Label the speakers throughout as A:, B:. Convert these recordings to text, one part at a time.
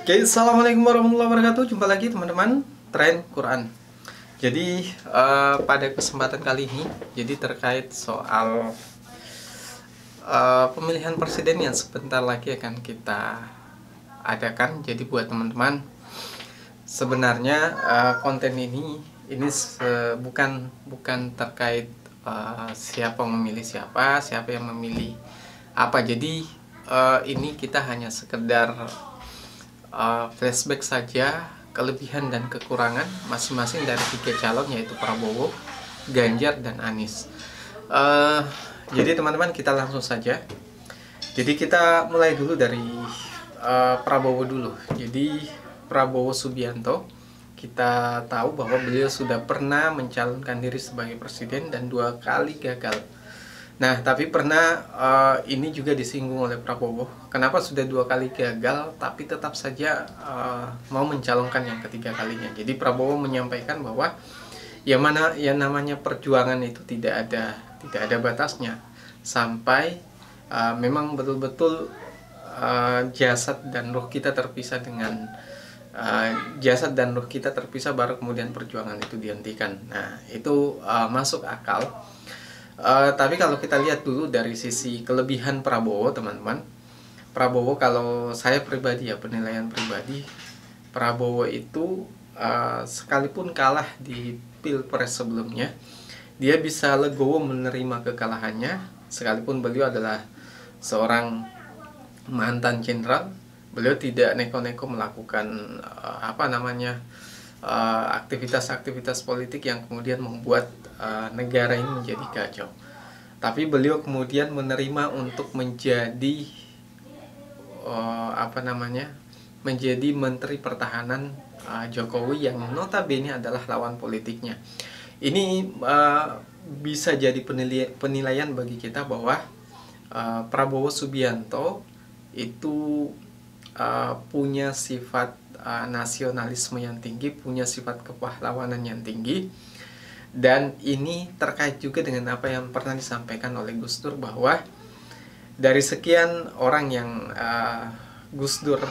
A: Oke, assalamualaikum warahmatullahi wabarakatuh. Jumpa lagi teman-teman Tren Quran. Jadi pada kesempatan kali ini, jadi terkait soal pemilihan presiden yang sebentar lagi akan kita adakan. Jadi buat teman-teman, sebenarnya konten ini bukan terkait siapa memilih siapa, siapa yang memilih apa. Jadi ini kita hanya sekedar flashback saja kelebihan dan kekurangan masing-masing dari tiga calon, yaitu Prabowo, Ganjar, dan Anies. Jadi teman-teman, kita langsung saja. Jadi kita mulai dulu dari Prabowo dulu. Jadi Prabowo Subianto, kita tahu bahwa beliau sudah pernah mencalonkan diri sebagai presiden dan 2 kali gagal. Nah, tapi pernah ini juga disinggung oleh Prabowo. Kenapa sudah 2 kali gagal, tapi tetap saja mau mencalonkan yang ketiga kalinya. Jadi Prabowo menyampaikan bahwa yang namanya perjuangan itu tidak ada batasnya, sampai memang betul-betul jasad dan ruh kita terpisah baru kemudian perjuangan itu dihentikan. Nah, itu masuk akal. Tapi kalau kita lihat dulu dari sisi kelebihan Prabowo, teman-teman, Prabowo, kalau saya pribadi ya, penilaian pribadi, Prabowo itu sekalipun kalah di pilpres sebelumnya, dia bisa legowo menerima kekalahannya. Sekalipun beliau adalah seorang mantan jenderal, beliau tidak neko-neko melakukan aktivitas-aktivitas politik yang kemudian membuat negara ini menjadi kacau. Tapi beliau kemudian menerima untuk menjadi menjadi Menteri Pertahanan Jokowi yang notabene adalah lawan politiknya. Ini bisa jadi penilaian bagi kita bahwa Prabowo Subianto itu punya sifat nasionalisme yang tinggi, punya sifat kepahlawanan yang tinggi. Dan ini terkait juga dengan apa yang pernah disampaikan oleh Gus Dur, bahwa dari sekian orang yang Gus Dur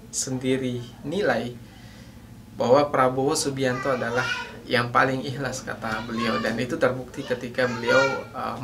A: sendiri nilai bahwa Prabowo Subianto adalah yang paling ikhlas, kata beliau. Dan itu terbukti ketika beliau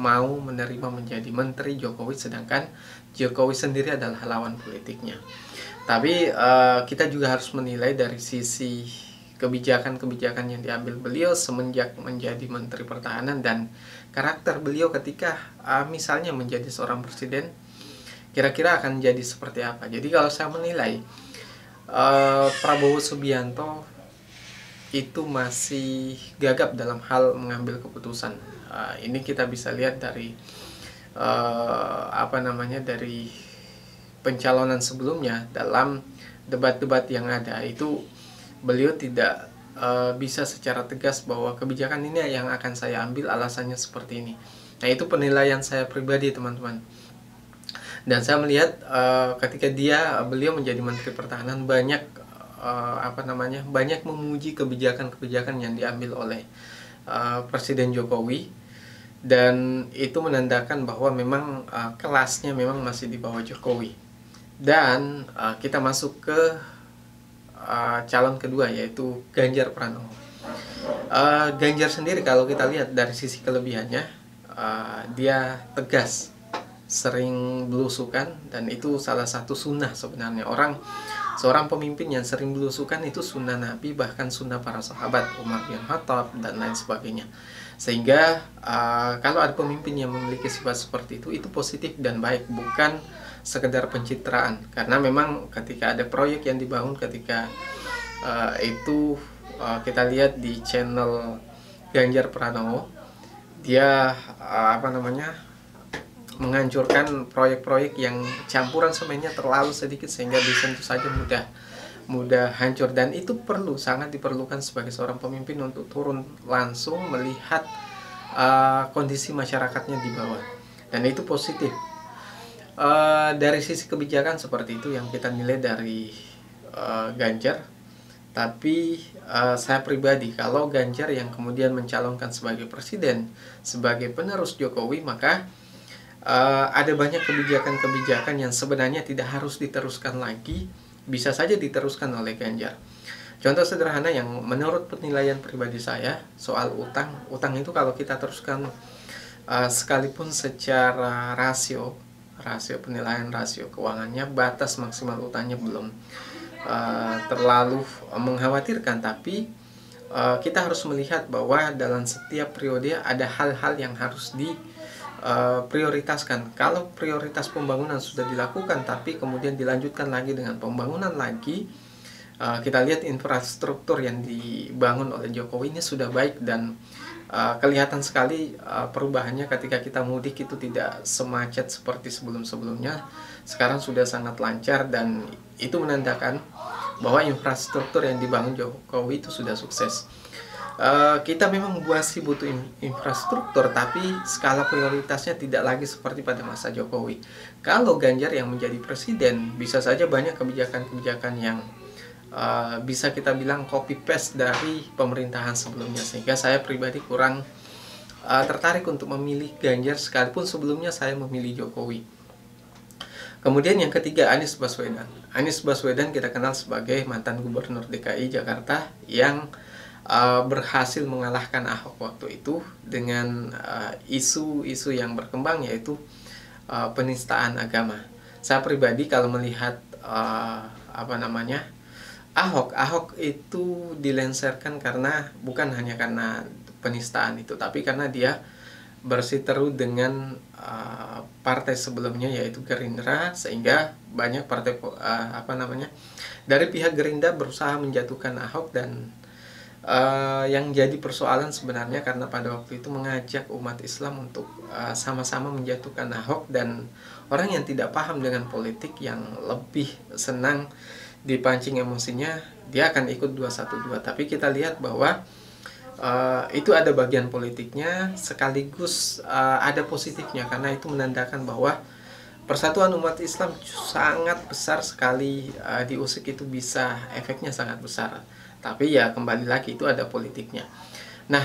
A: mau menerima menjadi menteri Jokowi, sedangkan Jokowi sendiri adalah lawan politiknya. Tapi kita juga harus menilai dari sisi kebijakan-kebijakan yang diambil beliau semenjak menjadi Menteri Pertahanan dan karakter beliau ketika misalnya menjadi seorang presiden, kira-kira akan jadi seperti apa. Jadi kalau saya menilai Prabowo Subianto itu masih gagap dalam hal mengambil keputusan. Ini kita bisa lihat dari dari pencalonan sebelumnya. Dalam debat-debat yang ada itu, beliau tidak bisa secara tegas bahwa kebijakan ini yang akan saya ambil alasannya seperti ini. Nah, itu penilaian saya pribadi, teman-teman. Dan saya melihat ketika beliau menjadi Menteri Pertahanan, banyak memuji kebijakan-kebijakan yang diambil oleh Presiden Jokowi, dan itu menandakan bahwa memang kelasnya memang masih di bawah Jokowi. Dan kita masuk ke calon kedua, yaitu Ganjar Pranowo. Ganjar sendiri kalau kita lihat dari sisi kelebihannya, dia tegas, sering belusukan, dan itu salah satu sunnah sebenarnya. Seorang pemimpin yang sering belusukan itu sunnah Nabi, bahkan sunnah para sahabat, Umar bin Khattab dan lain sebagainya. Sehingga kalau ada pemimpin yang memiliki sifat seperti itu positif dan baik, bukan sekedar pencitraan. Karena memang ketika ada proyek yang dibangun ketika kita lihat di channel Ganjar Pranowo, dia menghancurkan proyek-proyek yang campuran semennya terlalu sedikit sehingga disentuh saja mudah hancur. Dan itu sangat diperlukan sebagai seorang pemimpin untuk turun langsung melihat kondisi masyarakatnya di bawah, dan itu positif. Dari sisi kebijakan seperti itu yang kita nilai dari Ganjar. Tapi saya pribadi, kalau Ganjar yang kemudian mencalonkan sebagai presiden, sebagai penerus Jokowi, maka ada banyak kebijakan-kebijakan yang sebenarnya tidak harus diteruskan lagi bisa saja diteruskan oleh Ganjar. Contoh sederhana yang menurut penilaian pribadi saya soal utang. Utang itu kalau kita teruskan sekalipun secara rasio penilaian rasio keuangannya, batas maksimal utangnya belum terlalu mengkhawatirkan, tapi kita harus melihat bahwa dalam setiap periode ada hal-hal yang harus prioritaskan. Kalau prioritas pembangunan sudah dilakukan tapi kemudian dilanjutkan lagi dengan pembangunan lagi, kita lihat infrastruktur yang dibangun oleh Jokowi ini sudah baik, dan kelihatan sekali perubahannya ketika kita mudik itu tidak semacet seperti sebelum-sebelumnya. Sekarang sudah sangat lancar, dan itu menandakan bahwa infrastruktur yang dibangun Jokowi itu sudah sukses. Kita memang masih butuh infrastruktur, tapi skala prioritasnya tidak lagi seperti pada masa Jokowi. Kalau Ganjar yang menjadi presiden, bisa saja banyak kebijakan-kebijakan yang bisa kita bilang copy paste dari pemerintahan sebelumnya, sehingga saya pribadi kurang tertarik untuk memilih Ganjar, sekalipun sebelumnya saya memilih Jokowi. Kemudian yang ketiga, Anies Baswedan. Anies Baswedan kita kenal sebagai mantan gubernur DKI Jakarta yang berhasil mengalahkan Ahok waktu itu dengan isu-isu yang berkembang, yaitu penistaan agama. Saya pribadi kalau melihat Ahok itu dilenserkan karena bukan hanya karena penistaan itu, tapi karena dia bersiteru dengan partai sebelumnya yaitu Gerindra, sehingga banyak partai dari pihak Gerindra berusaha menjatuhkan Ahok, dan yang jadi persoalan sebenarnya karena pada waktu itu mengajak umat Islam untuk sama-sama menjatuhkan Ahok, dan orang yang tidak paham dengan politik, yang lebih senang dipancing emosinya, dia akan ikut 212. Tapi kita lihat bahwa itu ada bagian politiknya, sekaligus ada positifnya, karena itu menandakan bahwa persatuan umat Islam sangat besar sekali diusik, itu bisa efeknya sangat besar. Tapi ya kembali lagi itu ada politiknya. Nah,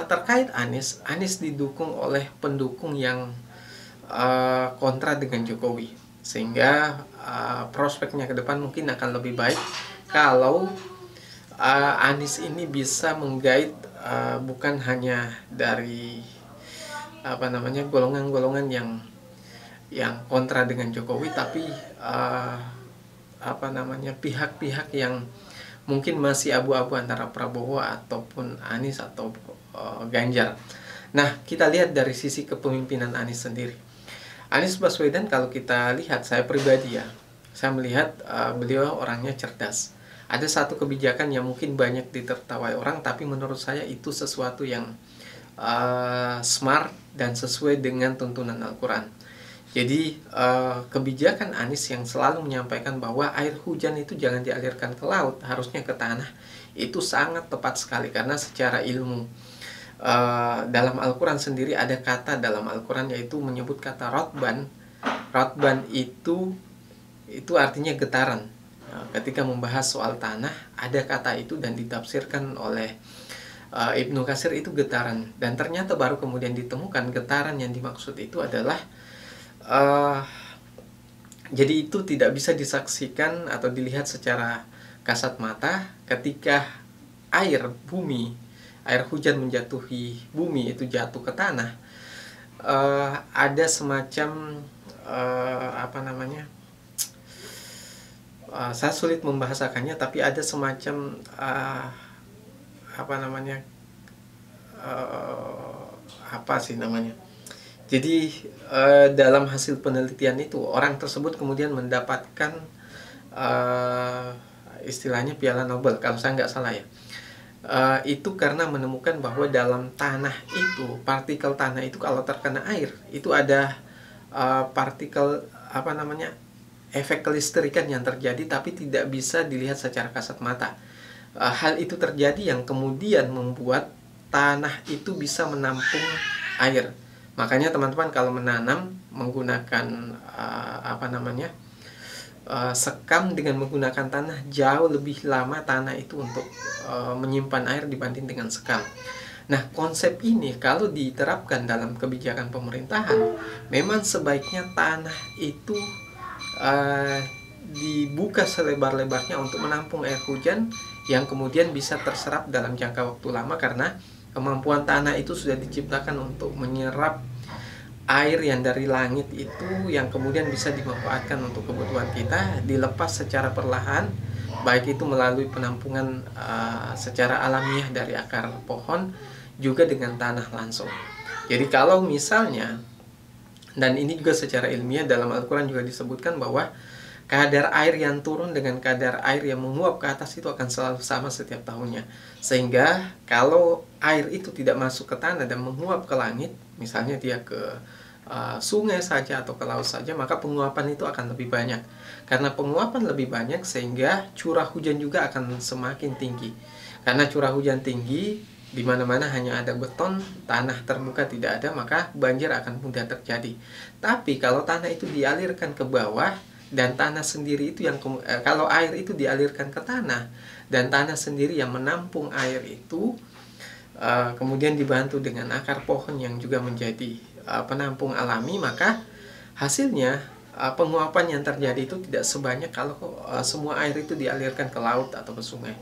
A: terkait Anies didukung oleh pendukung yang kontra dengan Jokowi, sehingga prospeknya ke depan mungkin akan lebih baik kalau Anies ini bisa menggait bukan hanya dari golongan-golongan yang kontra dengan Jokowi, tapi pihak-pihak yang mungkin masih abu-abu antara Prabowo ataupun Anies atau Ganjar. Nah, kita lihat dari sisi kepemimpinan Anies sendiri. Anies Baswedan, kalau kita lihat, saya pribadi saya melihat beliau orangnya cerdas. Ada satu kebijakan yang mungkin banyak ditertawai orang, tapi menurut saya itu sesuatu yang smart dan sesuai dengan tuntunan Al-Quran. Jadi kebijakan Anies yang selalu menyampaikan bahwa air hujan itu jangan dialirkan ke laut, harusnya ke tanah, itu sangat tepat sekali, karena secara ilmu dalam Al-Quran sendiri ada kata dalam Al-Quran yaitu menyebut kata rotban. Rotban itu artinya getaran. Ketika membahas soal tanah ada kata itu, dan ditafsirkan oleh Ibnu Katsir itu getaran, dan ternyata baru kemudian ditemukan getaran yang dimaksud itu adalah jadi itu tidak bisa disaksikan atau dilihat secara kasat mata. Ketika air hujan menjatuhi bumi, itu jatuh ke tanah, ada semacam saya sulit membahasakannya, tapi ada semacam jadi dalam hasil penelitian itu orang tersebut kemudian mendapatkan istilahnya Piala Nobel kalau saya nggak salah ya. Itu karena menemukan bahwa dalam tanah itu, partikel tanah itu kalau terkena air itu ada partikel efek kelistrikan yang terjadi, tapi tidak bisa dilihat secara kasat mata. Hal itu terjadi yang kemudian membuat tanah itu bisa menampung air. Makanya teman-teman kalau menanam menggunakan sekam dengan menggunakan tanah, jauh lebih lama tanah itu untuk menyimpan air dibanding dengan sekam. Nah, konsep ini kalau diterapkan dalam kebijakan pemerintahan, memang sebaiknya tanah itu dibuka selebar-lebarnya untuk menampung air hujan yang kemudian bisa terserap dalam jangka waktu lama, karena kemampuan tanah itu sudah diciptakan untuk menyerap air yang dari langit itu, yang kemudian bisa dimanfaatkan untuk kebutuhan kita, dilepas secara perlahan, baik itu melalui penampungan secara alamiah dari akar pohon, juga dengan tanah langsung. Jadi kalau misalnya, dan ini juga secara ilmiah dalam Al-Quran juga disebutkan bahwa kadar air yang turun dengan kadar air yang menguap ke atas itu akan selalu sama setiap tahunnya. Sehingga kalau air itu tidak masuk ke tanah dan menguap ke langit, misalnya dia ke sungai saja atau ke laut saja, maka penguapan itu akan lebih banyak. Karena penguapan lebih banyak sehingga curah hujan juga akan semakin tinggi. Karena curah hujan tinggi, di mana-mana hanya ada beton, tanah terbuka tidak ada, maka banjir akan mudah terjadi. Tapi kalau tanah itu dialirkan ke bawah, dan tanah sendiri itu yang kalau air itu dialirkan ke tanah dan tanah sendiri yang menampung air itu, kemudian dibantu dengan akar pohon yang juga menjadi penampung alami, maka hasilnya penguapan yang terjadi itu tidak sebanyak kalau semua air itu dialirkan ke laut atau ke sungai.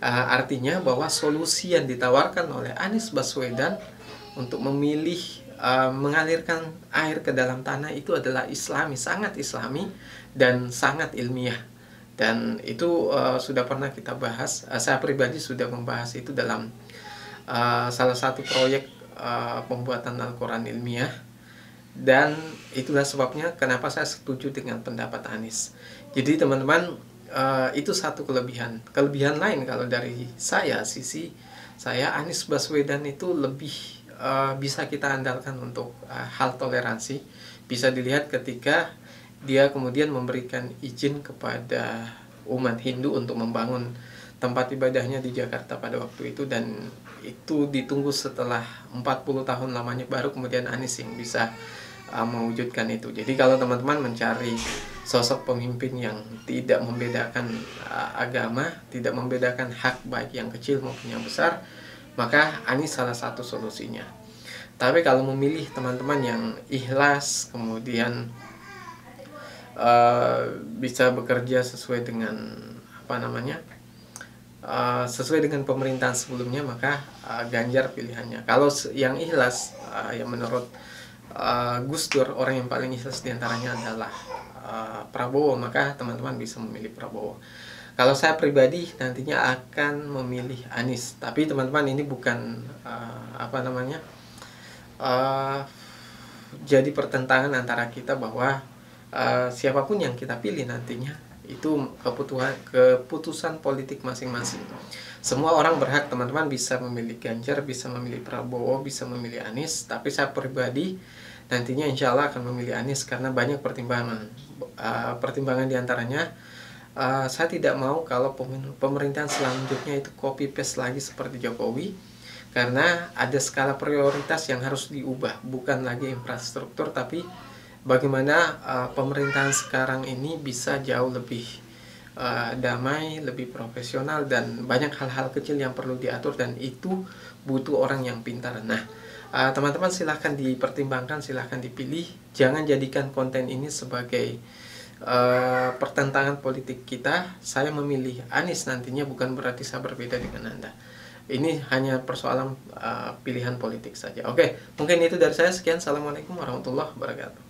A: Artinya bahwa solusi yang ditawarkan oleh Anies Baswedan untuk memilih mengalirkan air ke dalam tanah itu adalah islami, sangat islami dan sangat ilmiah. Dan itu sudah pernah kita bahas, saya pribadi sudah membahas itu dalam salah satu proyek pembuatan Al-Quran ilmiah. Dan itulah sebabnya kenapa saya setuju dengan pendapat Anies. Jadi teman-teman, itu satu kelebihan. Kelebihan lain kalau dari sisi saya, Anies Baswedan itu lebih bisa kita andalkan untuk hal toleransi. Bisa dilihat ketika dia kemudian memberikan izin kepada umat Hindu untuk membangun tempat ibadahnya di Jakarta pada waktu itu, dan itu ditunggu setelah 40 tahun lamanya baru kemudian Anies yang bisa mewujudkan itu. Jadi kalau teman-teman mencari sosok pemimpin yang tidak membedakan agama, tidak membedakan hak baik yang kecil maupun yang besar, maka Anies salah satu solusinya. Tapi kalau memilih teman-teman yang ikhlas, kemudian bisa bekerja sesuai dengan sesuai dengan pemerintahan sebelumnya, maka Ganjar pilihannya. Kalau yang ikhlas, yang menurut Gus Dur, orang yang paling ikhlas diantaranya adalah Prabowo, maka teman-teman bisa memilih Prabowo. Kalau saya pribadi nantinya akan memilih Anies, tapi teman-teman ini bukan jadi pertentangan antara kita bahwa siapapun yang kita pilih nantinya itu keputusan politik masing-masing. Semua orang berhak, teman-teman bisa memilih Ganjar, bisa memilih Prabowo, bisa memilih Anies, tapi saya pribadi nantinya insya Allah akan memilih Anies karena banyak pertimbangan. Pertimbangan diantaranya, saya tidak mau kalau pemerintahan selanjutnya itu copy paste lagi seperti Jokowi, karena ada skala prioritas yang harus diubah, bukan lagi infrastruktur, tapi bagaimana pemerintahan sekarang ini bisa jauh lebih damai, lebih profesional, dan banyak hal-hal kecil yang perlu diatur, dan itu butuh orang yang pintar. Nah, teman-teman silahkan dipertimbangkan, silahkan dipilih. Jangan jadikan konten ini sebagai pertentangan politik kita. Saya memilih Anies nantinya bukan berarti saya berbeda dengan Anda. Ini hanya persoalan pilihan politik saja. Oke, mungkin itu dari saya. Sekian. Assalamualaikum warahmatullahi wabarakatuh.